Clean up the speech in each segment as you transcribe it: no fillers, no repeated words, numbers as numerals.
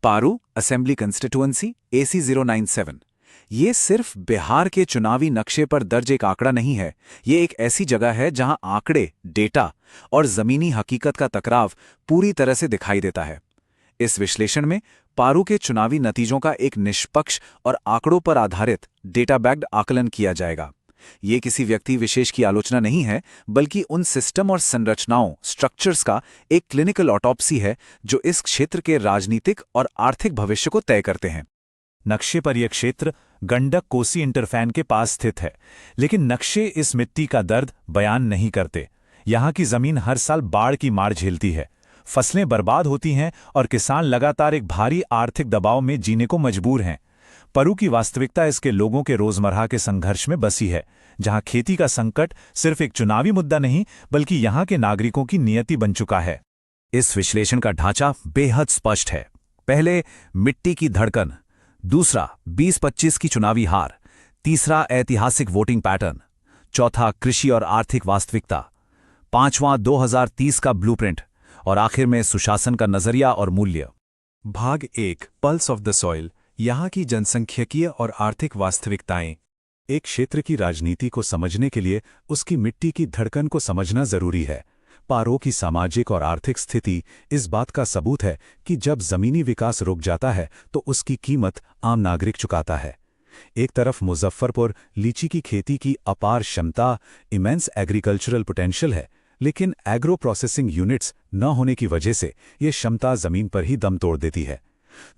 Paru assembly constituency AC097। ये सिर्फ बिहार के चुनावी नक्शे पर दर्ज एक आंकड़ा नहीं है, ये एक ऐसी जगह है जहां आंकड़े, डेटा और जमीनी हकीकत का टकराव पूरी तरह से दिखाई देता है। इस विश्लेषण में पारू के चुनावी नतीजों का एक निष्पक्ष और आंकड़ों पर आधारित डेटा बैक्ड आकलन किया जाएगा। ये किसी व्यक्ति विशेष की आलोचना नहीं है, बल्कि उन सिस्टम और संरचनाओं स्ट्रक्चर्स का एक क्लिनिकल ऑटोप्सी है जो इस क्षेत्र के राजनीतिक और आर्थिक भविष्य को तय करते हैं। नक्शे पर यह क्षेत्र गंडक कोसी इंटरफैन के पास स्थित है, लेकिन नक्शे इस मिट्टी का दर्द बयान नहीं करते। यहाँ की जमीन हर साल बाढ़ की मार झेलती है, फसलें बर्बाद होती हैं और किसान लगातार एक भारी आर्थिक दबाव में जीने को मजबूर हैं। परू की वास्तविकता इसके लोगों के रोजमर्रा के संघर्ष में बसी है, जहां खेती का संकट सिर्फ एक चुनावी मुद्दा नहीं बल्कि यहां के नागरिकों की नियति बन चुका है। इस विश्लेषण का ढांचा बेहद स्पष्ट है। पहले, मिट्टी की धड़कन। दूसरा, 2025 की चुनावी हार। तीसरा, ऐतिहासिक वोटिंग पैटर्न। चौथा, कृषि और आर्थिक वास्तविकता। पांचवां, 2030 का ब्लूप्रिंट। और आखिर में सुशासन का नजरिया और मूल्य। भाग 1, पल्स ऑफ द सॉइल, यहाँ की जनसंख्यकीय और आर्थिक वास्तविकताएं। एक क्षेत्र की राजनीति को समझने के लिए उसकी मिट्टी की धड़कन को समझना जरूरी है। पारो की सामाजिक और आर्थिक स्थिति इस बात का सबूत है कि जब जमीनी विकास रुक जाता है तो उसकी कीमत आम नागरिक चुकाता है। एक तरफ मुजफ्फरपुर लीची की खेती की अपार क्षमता, इमेंस एग्रीकल्चरल पोटेंशियल है, लेकिन एग्रो प्रोसेसिंग यूनिट्स न होने की वजह से ये क्षमता जमीन पर ही दम तोड़ देती है।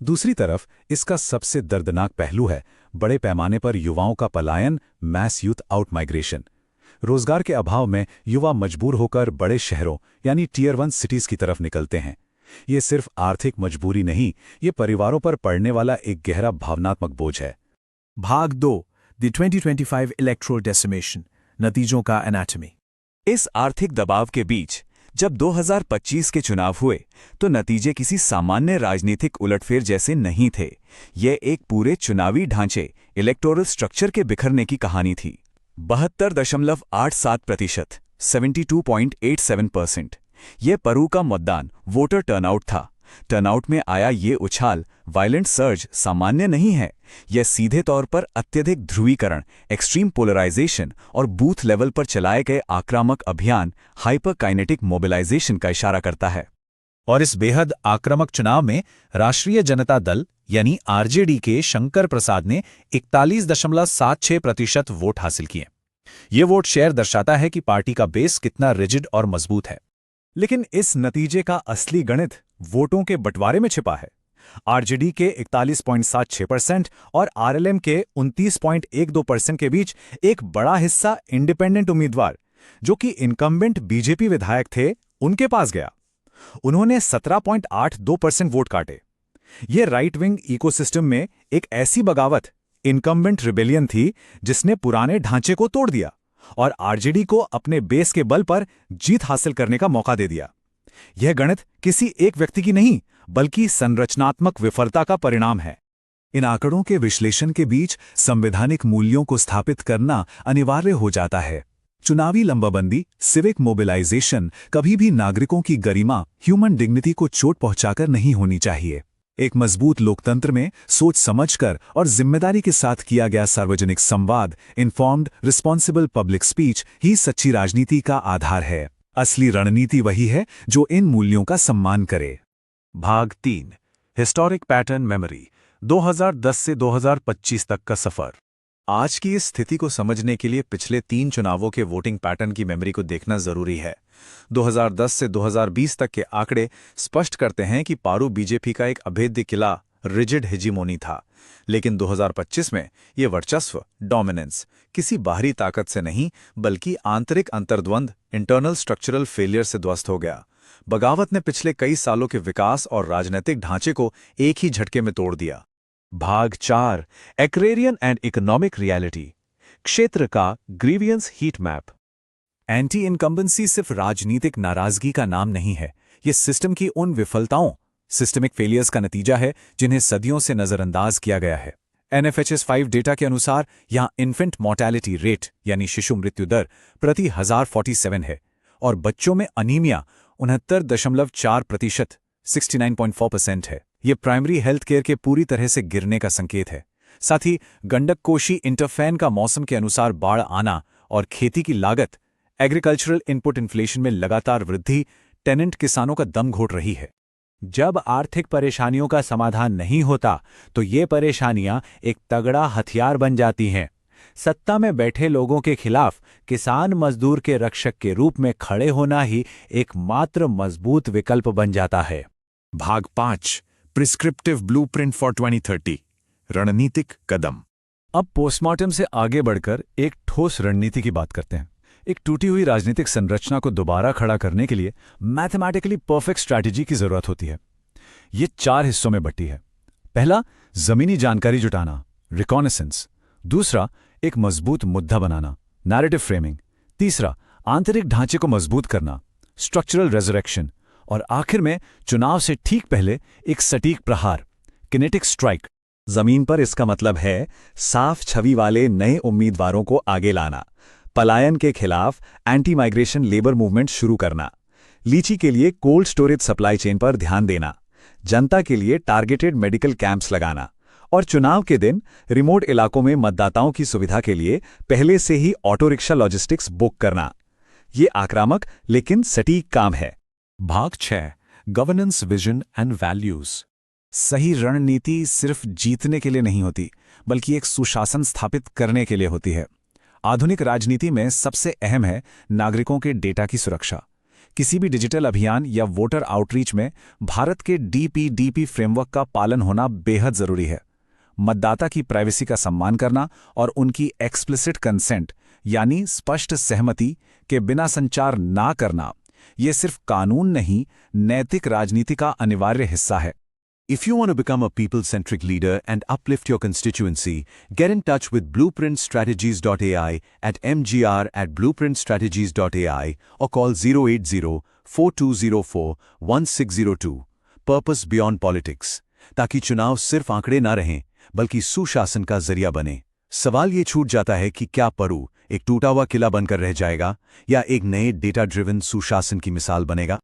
दूसरी तरफ इसका सबसे दर्दनाक पहलू है बड़े पैमाने पर युवाओं का पलायन, मैस यूथ आउट माइग्रेशन। रोजगार के अभाव में युवा मजबूर होकर बड़े शहरों यानी टियर 1 सिटीज की तरफ निकलते हैं। ये सिर्फ आर्थिक मजबूरी नहीं, ये परिवारों पर पड़ने वाला एक गहरा भावनात्मक बोझ है। भाग 2, द 2025 इलेक्टोरल डेसिमेशन, नतीजों का एनाटॉमी। इस आर्थिक दबाव के बीच जब 2025 के चुनाव हुए तो नतीजे किसी सामान्य राजनीतिक उलटफेर जैसे नहीं थे। यह एक पूरे चुनावी ढांचे, इलेक्टोरल स्ट्रक्चर के बिखरने की कहानी थी। 72.87%, 72.87%। यह परू का मतदान वोटर टर्नआउट था। टर्नआउट में आया ये उछाल, वायलेंट सर्ज, सामान्य नहीं है। यह सीधे तौर पर अत्यधिक ध्रुवीकरण, एक्सट्रीम पोलराइजेशन और बूथ लेवल पर चलाए गए आक्रामक अभियान, हाइपर काइनेटिक मोबिलाइजेशन का इशारा करता है। और इस बेहद आक्रामक चुनाव में राष्ट्रीय जनता दल यानी आरजेडी के शंकर प्रसाद ने 41.76% वोट हासिल किए। ये वोट शेयर दर्शाता है कि पार्टी का बेस कितना रिजिड और मजबूत है। लेकिन इस नतीजे का असली गणित वोटों के बंटवारे में छिपा है। आरजेडी के 41.76% और आरएलएम के 29.12% के बीच एक बड़ा हिस्सा इंडिपेंडेंट उम्मीदवार, जो कि इनकम्बेंट बीजेपी विधायक थे, उनके पास गया। उन्होंने 17.82% वोट काटे। यह राइट विंग इकोसिस्टम में एक ऐसी बगावत, इनकम्बेंट रिबेलियन थी जिसने पुराने ढांचे को तोड़ दिया और आरजेडी को अपने बेस के बल पर जीत हासिल करने का मौका दे दिया। यह गणित किसी एक व्यक्ति की नहीं, बल्कि संरचनात्मक विफलता का परिणाम है। इन आंकड़ों के विश्लेषण के बीच संवैधानिक मूल्यों को स्थापित करना अनिवार्य हो जाता है। चुनावी लंबाबंदी, सिविक मोबिलाइजेशन कभी भी नागरिकों की गरिमा, ह्यूमन डिग्निटी को चोट पहुंचाकर नहीं होनी चाहिए। एक मजबूत लोकतंत्र में सोच समझकर और जिम्मेदारी के साथ किया गया सार्वजनिक संवाद, इन्फॉर्म्ड रिस्पॉन्सिबल पब्लिक स्पीच ही सच्ची राजनीति का आधार है। असली रणनीति वही है जो इन मूल्यों का सम्मान करे। भाग 3, हिस्टोरिक पैटर्न मेमोरी, 2010 से 2025 तक का सफर। आज की इस स्थिति को समझने के लिए पिछले 3 चुनावों के वोटिंग पैटर्न की मेमोरी को देखना जरूरी है। 2010 से 2020 तक के आंकड़े स्पष्ट करते हैं कि पारू बीजेपी का एक अभेद्य किला, रिजिड हेजीमोनी था। लेकिन 2025 में ये वर्चस्व, डोमिनेंस, किसी बाहरी ताकत से नहीं बल्कि आंतरिक अंतर्द्वंद, इंटरनल स्ट्रक्चरल फेलियर से ध्वस्त हो गया। बगावत ने पिछले कई सालों के विकास और राजनीतिक ढांचे को एक ही झटके में तोड़ दिया। भाग 4, एग्रेरियन एंड इकोनॉमिक रियलिटी, क्षेत्र का grievance heat map. Anti incumbency सिर्फ राजनीतिक नाराजगी का नाम नहीं है, ये सिस्टम की उन विफलताओं, सिस्टमिक फेलियर्स का नतीजा है जिन्हें सदियों से नजरअंदाज किया गया है। NFHS 5 डेटा के अनुसार यहां इन्फेंट मोर्टेलिटी रेट यानी शिशु मृत्यु दर प्रति 1047 है और बच्चों में अनीमिया 69.4%, 69.4% है। ये प्राइमरी हेल्थ केयर के पूरी तरह से गिरने का संकेत है। साथ ही गंडक कोशी इंटरफैन का मौसम के अनुसार बाढ़ आना और खेती की लागत, एग्रीकल्चरल इनपुट इन्फ्लेशन में लगातार वृद्धि टेनेंट किसानों का दम घोट रही है। जब आर्थिक परेशानियों का समाधान नहीं होता तो ये परेशानियां एक तगड़ा हथियार बन जाती हैं। सत्ता में बैठे लोगों के खिलाफ किसान मजदूर के रक्षक के रूप में खड़े होना ही एकमात्र मजबूत विकल्प बन जाता है। भाग 5 प्रिस्क्रिप्टिव ब्लूप्रिंट फॉर 2030 रणनीतिक कदम। अब पोस्टमार्टम से आगे बढ़कर एक ठोस रणनीति की बात करते हैं। एक टूटी हुई राजनीतिक संरचना को दोबारा खड़ा करने के लिए मैथमेटिकली परफेक्ट स्ट्रैटेजी की जरूरत होती है। ये 4 हिस्सों में बटी है। पहला, जमीनी जानकारी जुटाना, रिकॉनेसेंस। दूसरा, एक मजबूत मुद्दा बनाना, नैरेटिव फ्रेमिंग। तीसरा, आंतरिक ढांचे को मजबूत करना, स्ट्रक्चरल रेजरेक्शन। और आखिर में चुनाव से ठीक पहले एक सटीक प्रहार, किनेटिक स्ट्राइक। जमीन पर इसका मतलब है साफ छवि वाले नए उम्मीदवारों को आगे लाना, पलायन के खिलाफ एंटी माइग्रेशन लेबर मूवमेंट शुरू करना, लीची के लिए कोल्ड स्टोरेज सप्लाई चेन पर ध्यान देना, जनता के लिए टारगेटेड मेडिकल कैंप्स लगाना और चुनाव के दिन रिमोट इलाकों में मतदाताओं की सुविधा के लिए पहले से ही ऑटो रिक्शा लॉजिस्टिक्स बुक करना। ये आक्रामक लेकिन सटीक काम है। भाग 6 गवर्नेंस विजन एंड वैल्यूज। सही रणनीति सिर्फ जीतने के लिए नहीं होती, बल्कि एक सुशासन स्थापित करने के लिए होती है। आधुनिक राजनीति में सबसे अहम है नागरिकों के डेटा की सुरक्षा। किसी भी डिजिटल अभियान या वोटर आउटरीच में भारत के डीपीडीपी फ्रेमवर्क का पालन होना बेहद जरूरी है। मतदाता की प्राइवेसी का सम्मान करना और उनकी एक्सप्लिसिट कंसेंट यानी स्पष्ट सहमति के बिना संचार ना करना, ये सिर्फ कानून नहीं, नैतिक राजनीति का अनिवार्य हिस्सा है। If you want to become a people-centric leader and uplift your constituency, get in touch with blueprintstrategies.ai at mgr@blueprintstrategies.ai or call 080-4204-1602. Purpose Beyond Politics, ताकि चुनाव सिर्फ आंकड़े ना रहें, बल्कि सुशासन का जरिया बने। सवाल ये छूट जाता है कि क्या परू एक टूटा हुआ किला बनकर रह जाएगा या एक नए डेटा ड्रिवन सुशासन की मिसाल बनेगा।